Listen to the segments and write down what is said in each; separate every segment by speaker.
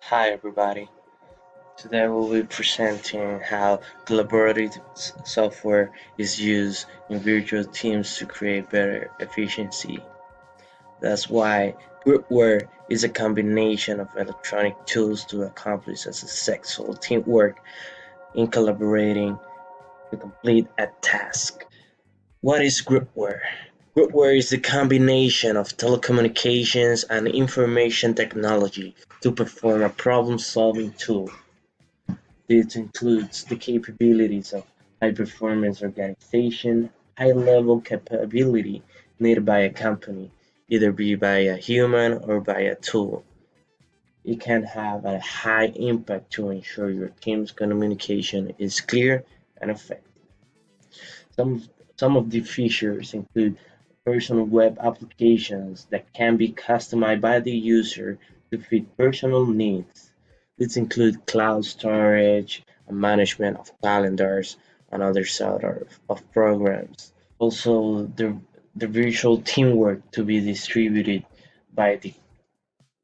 Speaker 1: Hi everybody. Today we'll be presenting how collaborative software is used in virtual teams to create better efficiency. That's why Groupware is a combination of electronic tools to accomplish a successful teamwork in collaborating to complete a task. What is Groupware? Groupware is the combination of telecommunications and information technology to perform a problem-solving tool. This includes the capabilities of high-performance organization, high-level capability needed by a company, either be by a human or by a tool. It can have a high impact to ensure your team's communication is clear and effective. Some, some of the features include personal web applications that can be customized by the user to fit personal needs. These include cloud storage and management of calendars and other sort of programs. Also, the virtual teamwork to be distributed by the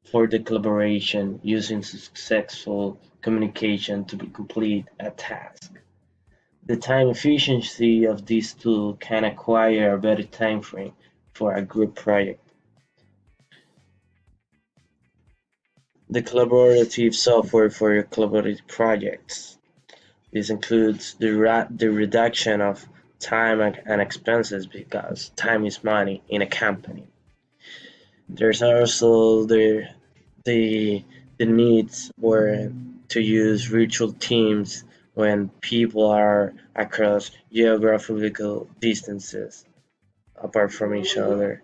Speaker 1: for the collaboration using successful communication to be complete a task. The time efficiency of this tool can acquire a better time frame for a group project. The collaborative software for your collaborative projects. This includes the reduction of time and expenses because time is money in a company. There's also the the needs where to use virtual teams when people are across geographical distances apart from each other.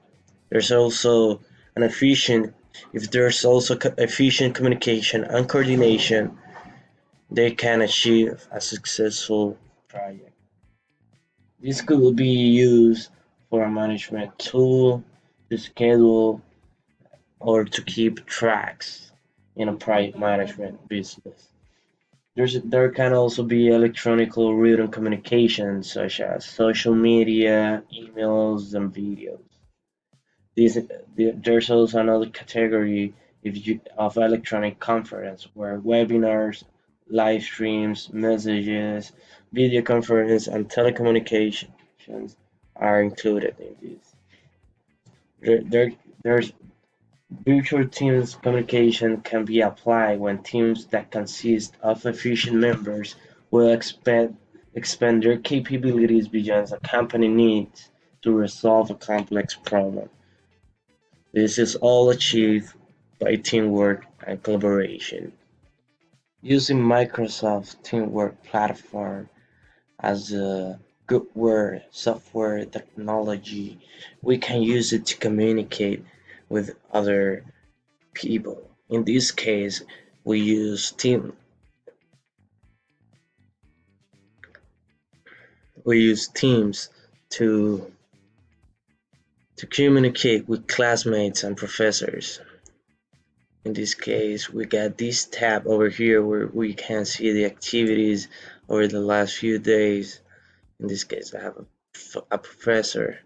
Speaker 1: There's also an efficient if there's also efficient communication and coordination, they can achieve a successful project. This could be used for a management tool to schedule or to keep tracks in a project management business. There can also be electronic written communication such as social media, emails, and videos. These, there's also another category of electronic conference where webinars, live streams, messages, video conference, and telecommunications are included in this. There's virtual teams communication can be applied when teams that consist of efficient members will expand their capabilities beyond a company needs to resolve a complex problem. This is all achieved by teamwork and collaboration. Using Microsoft Teamwork Platform as a Groupware software technology, we can use it to communicate with other people. In this case, we use Teams to communicate with classmates and professors. In this case, we got this tab over here where we can see the activities over the last few days. In this case, I have a professor.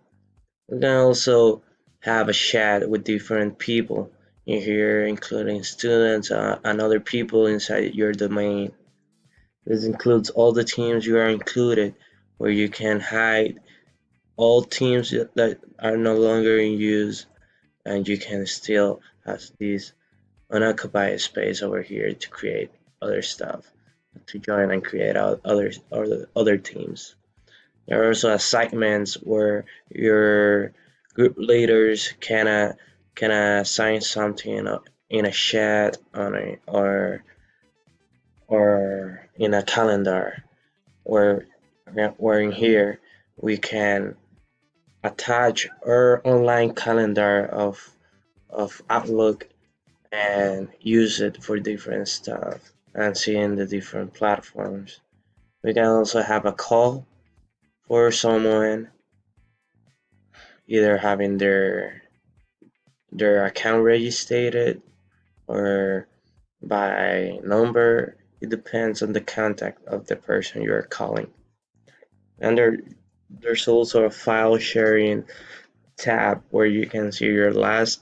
Speaker 1: We can also have a chat with different people in here, including students and other people inside your domain. This includes all the teams you are included, where you can hide all teams that are no longer in use, and you can still have this unoccupied space over here to create other stuff, to join and create other teams. There are also assignments where your group leaders can assign something in a chat or in a calendar where in here we can attach our online calendar of Outlook and use it for different stuff and seeing the different platforms. We can also have a call for someone either having their account registered or by number. It depends on the contact of the person you're calling. And there's also a file sharing tab where you can see your last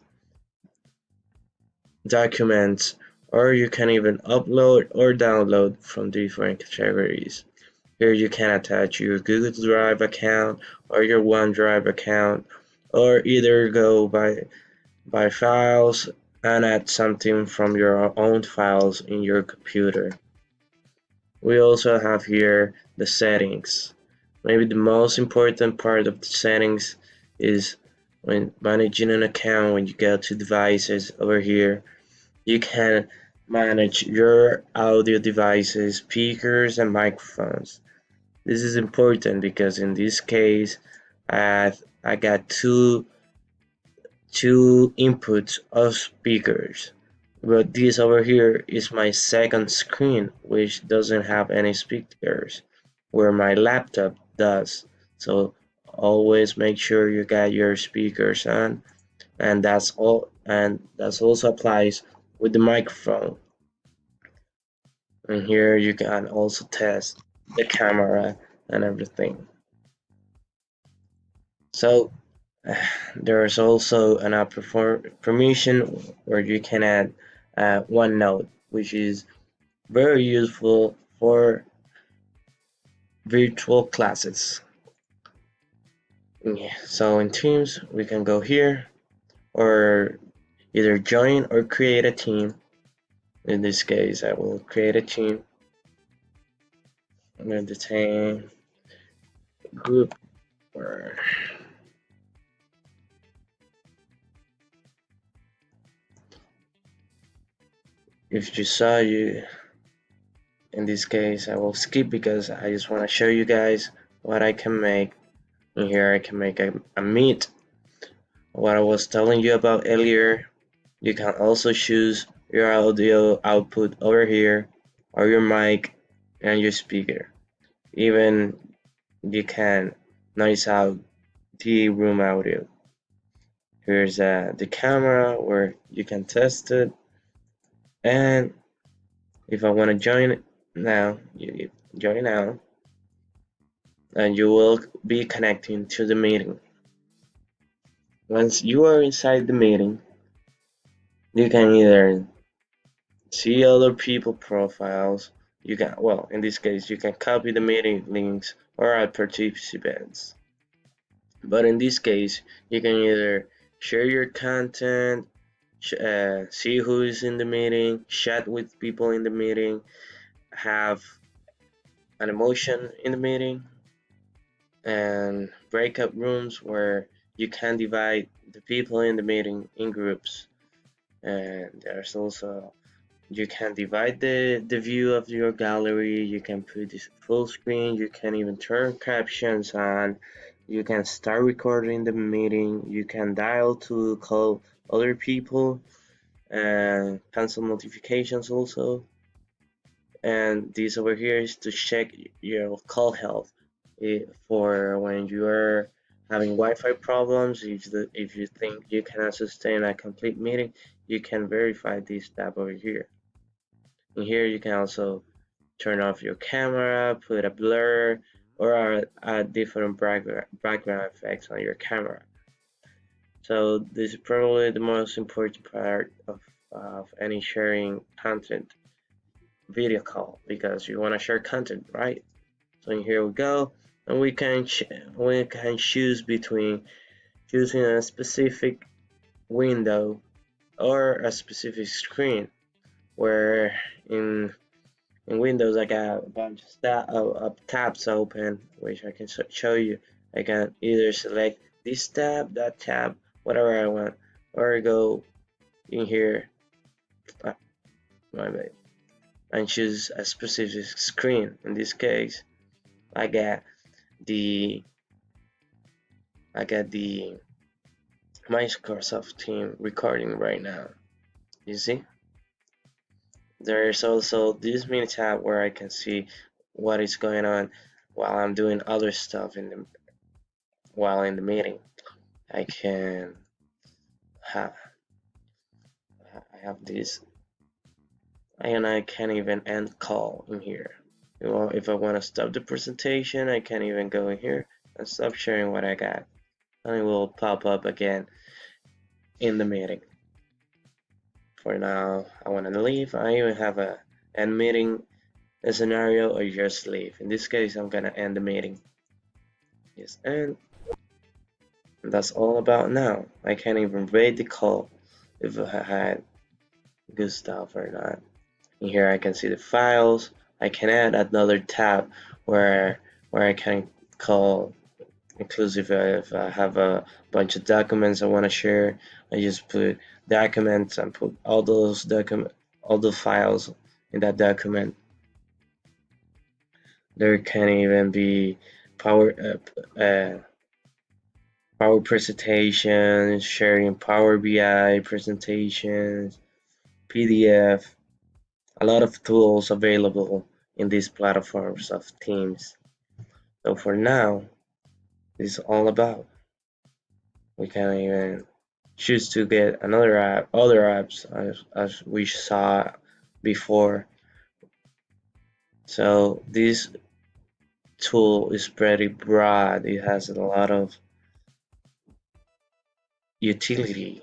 Speaker 1: documents or you can even upload or download from different categories. Here you can attach your Google Drive account or your OneDrive account, or either go by files and add something from your own files in your computer. We also have here the settings. Maybe the most important part of the settings is when managing an account. When you go to devices over here, you can manage your audio devices, speakers, and microphones. This is important because in this case, I got two inputs of speakers, but this over here is my second screen, which doesn't have any speakers, where my laptop does. So always make sure you got your speakers on, and that's all. And that also applies with the microphone. And here you can also test the camera and everything. So there's also an app permission where you can add OneNote, which is very useful for virtual classes. Yeah, so in Teams, we can go here or either join or create a team. In this case, I will create a team. I'm going to say group or if you saw you in this case I will skip because I just want to show you guys what I can make. And here I can make a meet. What I was telling you about earlier, you can also choose your audio output over here, or your mic and your speaker. Even you can noise out the room audio. Here's the camera where you can test it, and if I want to join it now, you join now, and you will be connecting to the meeting. Once you are inside the meeting, you can either see other people profiles. You can, well, in this case, you can copy the meeting links or add participants. But in this case, you can either share your content, see who is in the meeting, chat with people in the meeting, have an emotion in the meeting, and breakout rooms where you can divide the people in the meeting in groups. And there's also you can divide the view of your gallery, you can put this full screen, you can even turn captions on, you can start recording the meeting, you can dial to call other people and cancel notifications also. And this over here is to check your call health for when you are having Wi-Fi problems. If you think you cannot sustain a complete meeting, you can verify this tab over here. And here you can also turn off your camera, put a blur, or add different background effects on your camera. So this is probably the most important part of any sharing content video call, because you want to share content, right? So here we go, and we can choose between choosing a specific window or a specific screen. Where in Windows I got a bunch of tabs open, which I can show you. I can either select this tab, that tab, whatever I want, or go in here, my bad, and choose a specific screen. In this case, I got the Microsoft team recording right now. You see? There's also this mini tab where I can see what is going on while I'm doing other stuff while in the meeting. I can have I have this, and I can even end call in here. If I want to stop the presentation, I can even go in here and stop sharing what I got, and it will pop up again in the meeting. For now, I want to leave. I even have a end meeting scenario or just leave. In this case, I'm gonna end the meeting. Yes, and that's all about now. I can't even rate the call if I had good stuff or not. And here I can see the files. I can add another tab where I can call inclusive if I have a bunch of documents I want to share. I just put documents and put all the files in that document. There can even be power power presentations, sharing Power BI presentations, PDF, a lot of tools available in these platforms of Teams. So for now, this is all about. We can even choose to get another app, other apps as we saw before. So this tool is pretty broad. It has a lot of utility